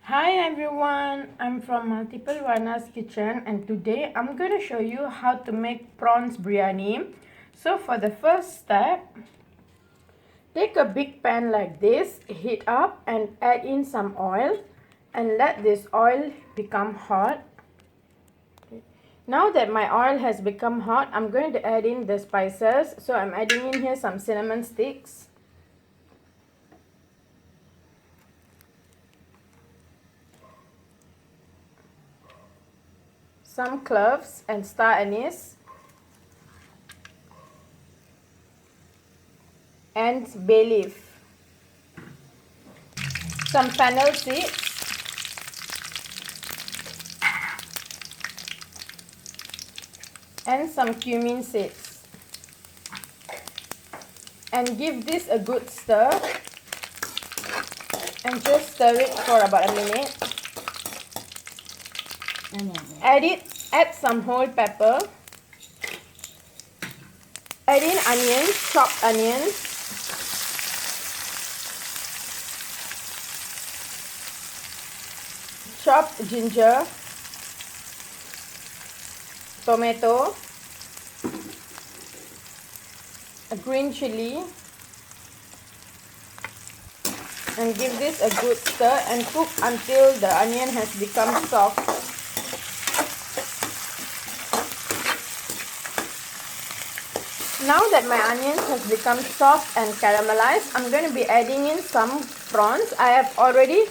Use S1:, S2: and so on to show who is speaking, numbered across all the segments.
S1: Hi everyone, I'm from Multiplewarnas kitchen and today I'm going to show you how to make prawns biryani. So for the first step, take a big pan like this, heat up and add in some oil and let this oil become hot. Now that my oil has become hot, I'm going to add in the spices. So I'm adding in here some cinnamon sticks, some cloves and star anise, and bay leaf, some fennel seeds, and some cumin seeds, and give this a good stir and just stir it for about a minute. Add some whole pepper, add in onions, chopped onions, chopped ginger, tomato, a green chili, and give this a good stir and cook until the onion has become soft. Now that my onions has become soft and caramelized, I'm going to be adding in some prawns. I have already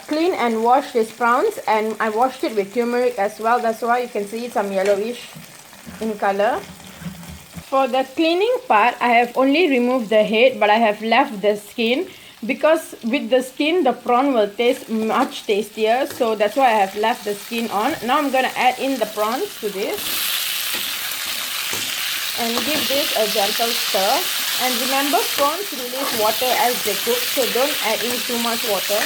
S1: cleaned and washed these prawns, and I washed it with turmeric as well. That's why you can see some yellowish in color. For the cleaning part, I have only removed the head, but I have left the skin because with the skin the prawn will taste much tastier, so that's why I have left the skin on. Now I'm going to add in the prawns to this and give this a gentle stir. And remember, prawns release water as they cook, so don't add in too much water.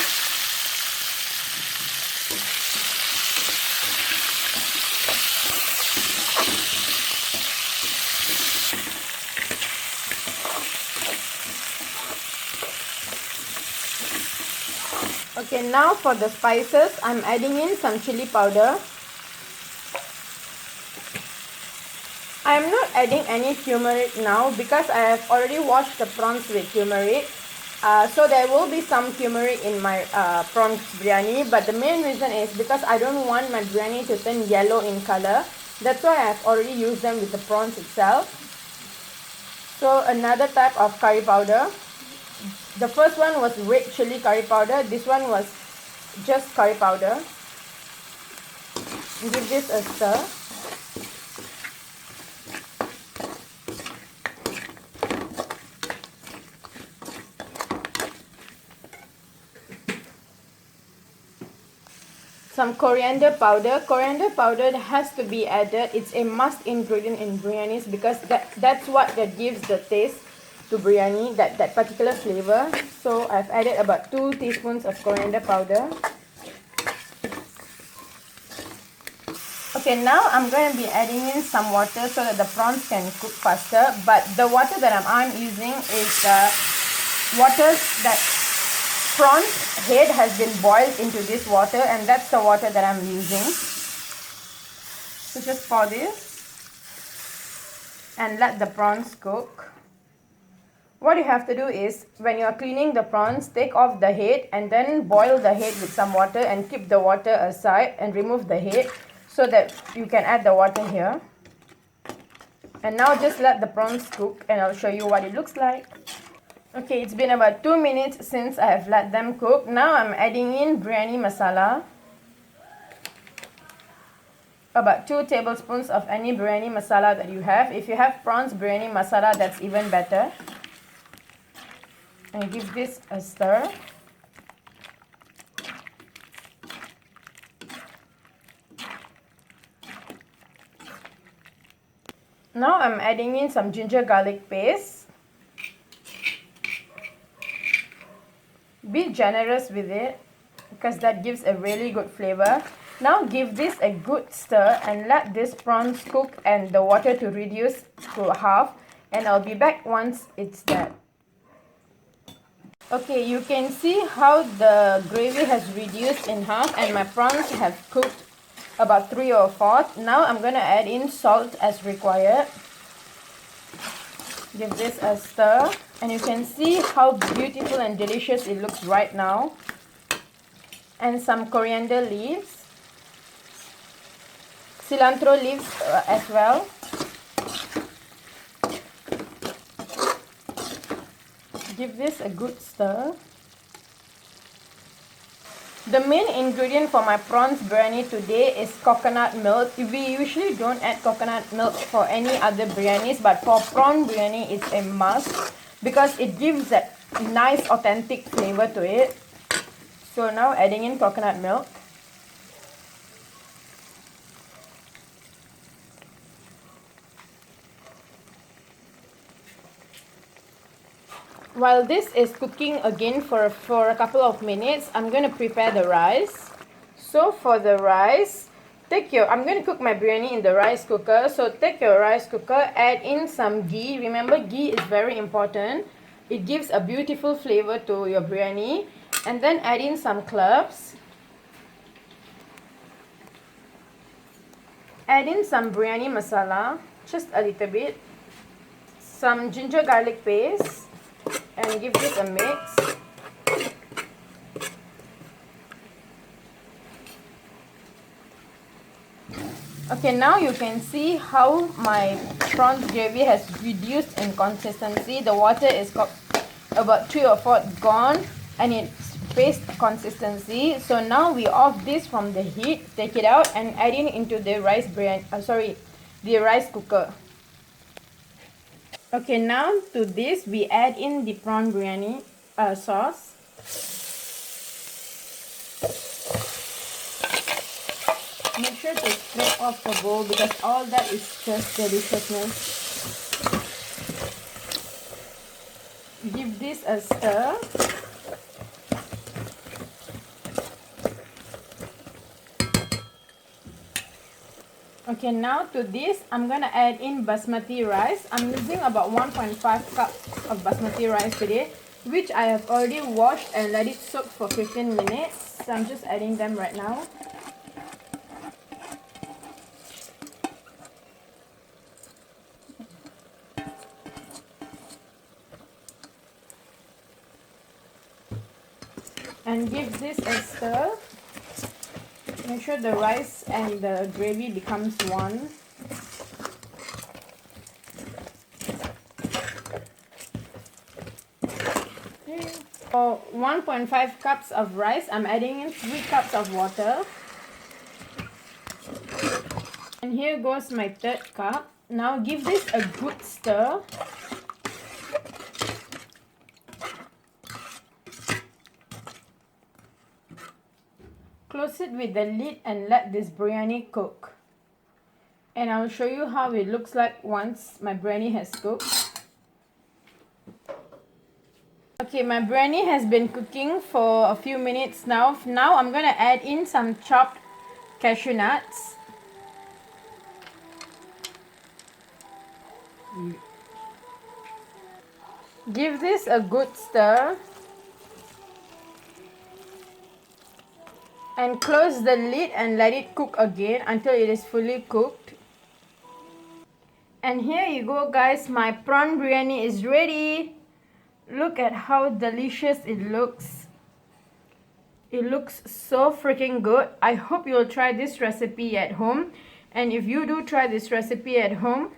S1: Okay, now for the spices, I'm adding in some chili powder. I'm not adding any turmeric now because I have already washed the prawns with turmeric. So there will be some turmeric in my prawns biryani, but the main reason is because I don't want my biryani to turn yellow in color. That's why I have already used them with the prawns itself. So another type of curry powder. The first one was red chili curry powder. This one was just curry powder. Give this a stir. Some coriander powder. Coriander powder has to be added. It's a must ingredient in biryanis because that's what that gives the taste to biryani, that particular flavor. So I've added about 2 teaspoons of coriander powder. Okay, now I'm going to be adding in some water so that the prawns can cook faster. But the water that I'm using is the water that prawn's head has been boiled into this water, and that's the water that I'm using. So just pour this and let the prawns cook. What you have to do is, when you are cleaning the prawns, take off the head and then boil the head with some water and keep the water aside and remove the head so that you can add the water here. And now just let the prawns cook and I'll show you what it looks like. Okay, it's been about 2 minutes since I have let them cook. Now I'm adding in biryani masala. About 2 tablespoons of any biryani masala that you have. If you have prawns biryani masala, that's even better. And give this a stir. Now I'm adding in some ginger garlic paste. Be generous with it because that gives a really good flavor. Now give this a good stir and let this prawns cook and the water to reduce to half, and I'll be back once it's done. Okay, you can see how the gravy has reduced in half and my prawns have cooked about 3/4. Now I'm going to add in salt as required. Give this a stir and you can see how beautiful and delicious it looks right now. And some coriander leaves, cilantro leaves as well. Give this a good stir. The main ingredient for my prawns biryani today is coconut milk. We usually don't add coconut milk for any other biryanis, but for prawn biryani it's a must because it gives that nice authentic flavor to it. So now adding in coconut milk. While this is cooking again for a couple of minutes, I'm going to prepare the rice. So for the rice, I'm going to cook my biryani in the rice cooker. So take your rice cooker, add in some ghee. Remember, ghee is very important. It gives a beautiful flavor to your biryani. And then add in some cloves. Add in some biryani masala, just a little bit. Some ginger garlic paste. And give this a mix. Okay, now you can see how my prawns gravy has reduced in consistency. The water is about 3/4 gone and it's paste consistency. So now we off this from the heat, take it out and add it into the the rice cooker. Okay, now to this we add in the prawn biryani sauce. Make sure to scrape off the bowl because all that is just deliciousness. Give this a stir. Okay, now to this, I'm going to add in basmati rice. I'm using about 1.5 cups of basmati rice today, which I have already washed and let it soak for 15 minutes. So I'm just adding them right now. And give this a stir. Make sure the rice and the gravy becomes one. For 1.5 cups of rice, I'm adding in 3 cups of water. And here goes my 3rd cup. Now give this a good stir. Close it with the lid and let this biryani cook. And I'll show you how it looks like once my biryani has cooked. Okay, my biryani has been cooking for a few minutes now. Now I'm going to add in some chopped cashew nuts. Give this a good stir. And close the lid and let it cook again until it is fully cooked. And here you go guys, my prawn biryani is ready. Look at how delicious it looks. It looks so freaking good. I hope you'll try this recipe at home. And if you do try this recipe at home,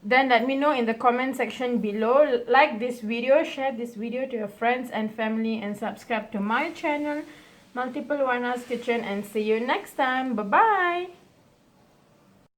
S1: then let me know in the comment section below. Like this video, share this video to your friends and family, and subscribe to my channel, Multiplewarnas Kitchen, and see you next time. Bye bye.